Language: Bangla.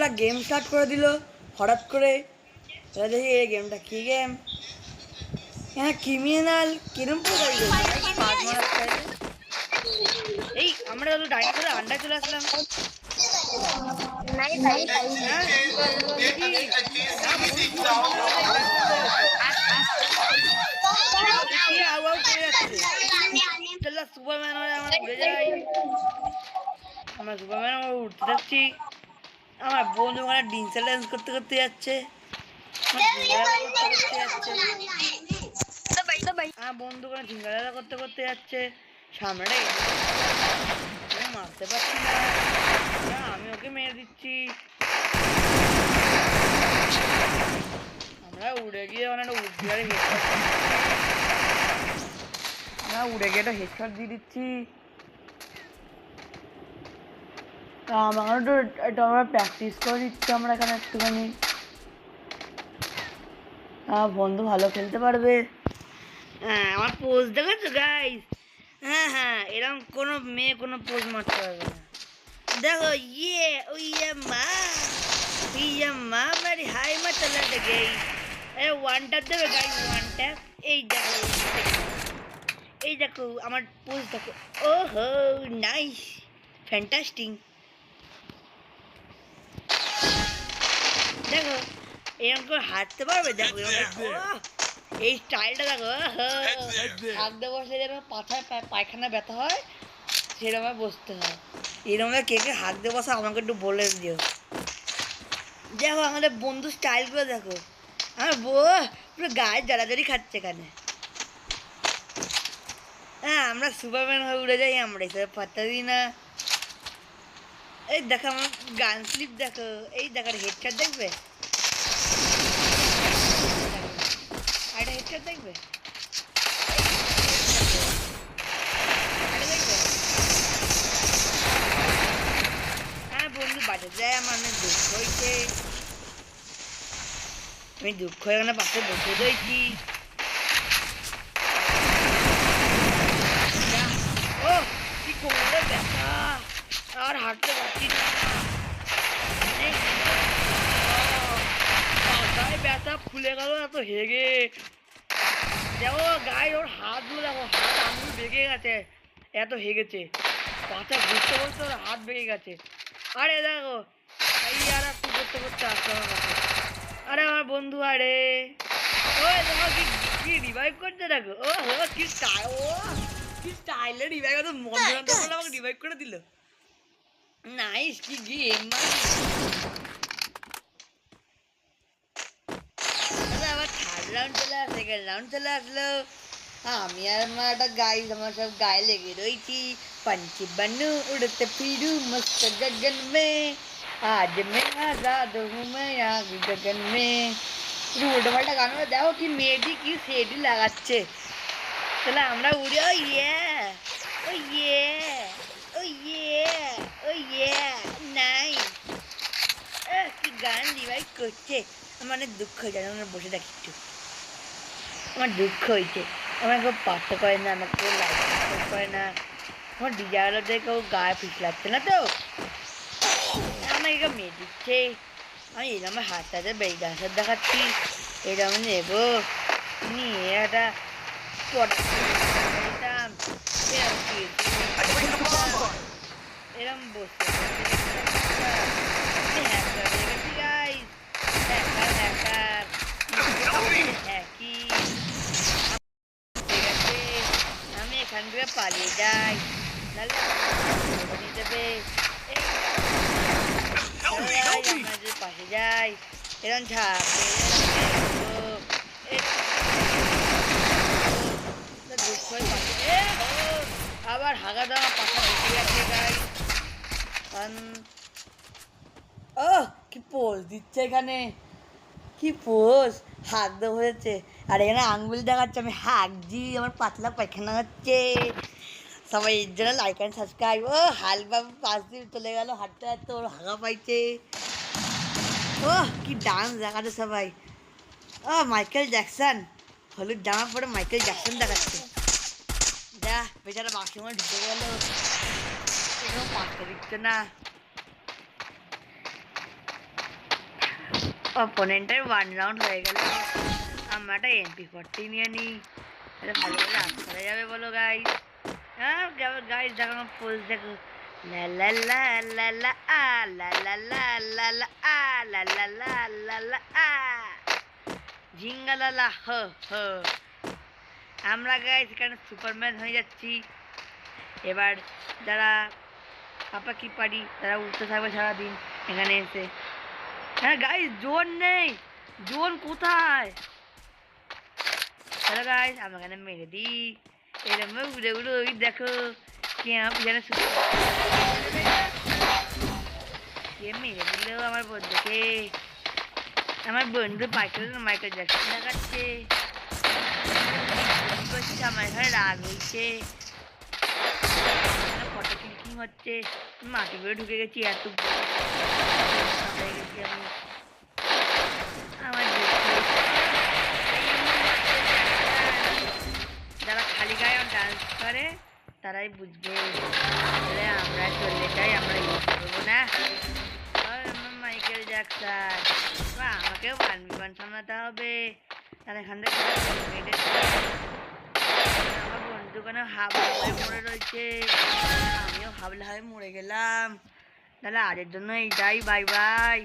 শালা গেম স্টার্ট করে দিল হঠাৎ করে। এবার দেখি এই গেমটা কী গেম, হ্যাঁ ক্রিমিনাল কিরম করে পাঁচ মারার চাইলে। এই আমরা হলো ডাইনোসরে আন্ডা চলে আসলাম। হ্যাঁ কি না কে আউ আউ করে যাচ্ছে। তাহলে সুপারম্যান হয়ে আমরা উড়ে যাই। আমরা সুপারম্যান আমরা উঠতে যাচ্ছি। আমার বন্ধু ওখানে ডিন্সেল ড্যান্স করতে করতে যাচ্ছে। আমার বন্ধু ওখানে ঝিঙ্গালালা করতে করতে যাচ্ছে। সামনে মারতে পারছি না, আমি ওকে মেরে দিচ্ছি। আমরা উড়ে গিয়ে অনেকটা উড়ে গিয়ে একটা হেডশট দিয়ে দিচ্ছি। আমার তো এটা আমরা প্র্যাকটিস করে দিচ্ছি আমরা এখানে একটুখানি। বন্ধু ভালো খেলতে পারবে। হ্যাঁ আমার পোজ দেখেছো গাইস? হ্যাঁ হ্যাঁ এরকম কোনো মেয়ে কোনো পোজ মারতে পারবে না। দেখো মা মেরি হাই মা চলে গেই। ওয়ান ট্যাপ দেবে গাইস, ওয়ান ট্যাপ। এই দেখো আমার পোজ দেখো। ওহো নাইস, ফ্যান্টাস্টিক। দেখো এরকম করে হাঁটতে পারবে, দেখো এই স্টাইলটা দেখো। হাত দিয়ে বসলে যেরকম পাছায় পায়খানা ব্যথা হয় সেরকম বসতে হয়। এরকম কে কে হাত দিয়ে বসা আমাকে একটু বলে দিও। দেখো আমাদের বন্ধু স্টাইলগুলো দেখো। আমার পুরো গায়ে জড়াজড়ি খাচ্ছে এখানে। হ্যাঁ আমরা সুপারম্যান হয়ে উড়ে যাই, আমরা এসব পাত্তা দিই না। এই দেখো আমার গান স্লিপ দেখো, এই দেখার হেডশট দেখবে, এটা হেডশট দেখবে, হ্যাঁ বন্ধু বাজে যায়। আমার অনেক দুঃখ হয়েছে, আমি দুঃখ এখানে পাশে বসে রয়েছি। ও কি কোমরে ব্যথা, আর হাঁটতে পারছি না। গায়ে ব্যথা ফুলে গেল এত হেগে। দেখো গায়ে ওর হাতগুলো দেখো, হাত আঙুল বেঁকে গেছে, এত হেগেছে। পাতা বুঝতে বলতে ওর হাত বেঁকে গেছে। আরে দেখো এই আর একটু করতে করতে আসছে আমার কাছে। আরে আমার বন্ধু, আরে ওই দেখো কি রিভাইভ করতে দেখো। ও হো কি স্টাইল, ও কি স্টাইলে রিভাইভ করতে, মন্ত্র বলে আমাকে রিভাইভ করে দিল। নাইস কি গেম। আবার থার্ড রাউন্ড চলে আসলো, সেকেন্ড রাউন্ড চলে আসলো। আমি আর আমার একটা গাইস আমার সব গায়ে লেগে রয়েছি। पंछी बनूं उड़ते फिरूं मस्त गगन में, आज मैं आजाद हूँ मैं यहाँ गगन में। উল্টো পাল্টা গান দেখো কি মেয়েটি কি সেটি লাগাচ্ছে। তাহলে আমরা উড়ি, ও ইয়ে ও ইয়ে ও ইয়ে ও ইয়ে নাই। কি গান রিভাইভ করছে। আমার অনেক দুঃখ হয়ে যায়, আমরা বসে থাকি একটু। আমার দুঃখ হয়েছে, আমার কেউ পাত্তা করে না, আমাকে কেউ লাইক করে না। আমার ডিজাইনার দিয়ে কেউ গায়ে পিছলাচ্ছে না তো, আমাকে কেউ মেয়ে দিচ্ছে। আমি এরকম হাতটাতে বেরিয়ে ডান্সার দেখাচ্ছি, এরকম নেবো নিয়ে একটা এরকম বসে আমি এখান থেকে পালিয়ে যাই, দেবে পাশে যাই এরকম আবার হাগা দেওয়া পাখা বেশি আছে গাই। ও কি পোজ দিচ্ছে এখানে, কি পোজ, হাত দেওয়া হয়েছে আর এখানে আঙ্গুল দেখাচ্ছে আমি হাঁকছি, আমার পাতলা পায়খানা হচ্ছে। সবাই এর জন্য লাইক অ্যান্ড সাবস্ক্রাইব। ও হালবাবু পাশ দিয়ে চলে গেল হাঁটতে হাঁটতে, ওর হাগা পাইছে। ও কি ডান্স দেখাচ্ছে সবাই। ও মাইকেল জ্যাকসন, হলুদ জামা পরে মাইকেল জ্যাকসন দেখাচ্ছে। যা বেচারা বাথরুমে ঢুকে গেল, এরকম পাত্তা দিচ্ছে না। ও কি পোজ দিচ্ছে এখানে, কি পোজ, হাত দেওয়া হয়েছে আর এখানে আঙ্গুল দেখাচ্ছে আমি হাঁকছি, আমার পাতলা পায়খানা হচ্ছে। সবাই এর জন্য লাইক অ্যান্ড সাবস্ক্রাইব। ও হালবাবু পাশ দিয়ে চলে গেল হাঁটতে হাঁটতে, ওর হাগা পাইছে। ও মাইকেল জ্যাকসন, হলুদ জামা পরে মাইকেল জ্যাকসন দেখাচ্ছে। যা বেচারা বাথরুমে ঢুকে গেল, এরকম পাত্তা দিচ্ছে না। অপোনেন্টের 1 রাউন্ড হয়ে গেল, আমরা একটা MP40 নিয়ে নিই, এটা ভালো করে রান করা যাবে বলো গাইস। হ্যাঁ গাইস দেখো ফুল দেখো, লা লা লা লা লা আ লা লা লা লা লা আ লা লা লা লা লা আ ঝিঙ্গালালা হ হ। আমরা গাইস এখানে সুপারম্যান হয়ে যাচ্ছি। এবার যারা পাপা কি পারি তারা উঠতে থাকবে সারাদিন এখানে এসে। হ্যাঁ গাইস জোন নেই, জোন কোথায়? চলো গাইস আমরা এখানে মেরে দিই, এরকম উড়ে উড়ে ওই দেখো কে আমার পিছনে কে মেরে দিল আমার বন্ধুকে। আমার বন্ধু মাইকেল জ্যাকসন দেখাচ্ছে, আমার এখানে রাগ হয়েছে, ফটো ক্লিকিং হচ্ছে, মাটি করে ঢুকে গেছি, এত হয়ে গেছি আমি। আমার যারা খালি গায়ে ডান্স করে তারাই বুঝবে, আমরা চলে যাই, আমরা ইউজ করবো না। আমার মাইকেল জ্যাকসন, আমাকেও 1v1 সামলাতে হবে, তাহলে এখান থেকে আমার বন্ধু কেন হাবলা হয়ে মরে রয়েছে, আমিও হাবলা হয়ে মরে গেলাম। তাহলে আজের জন্য এইটাই, বাই বাই।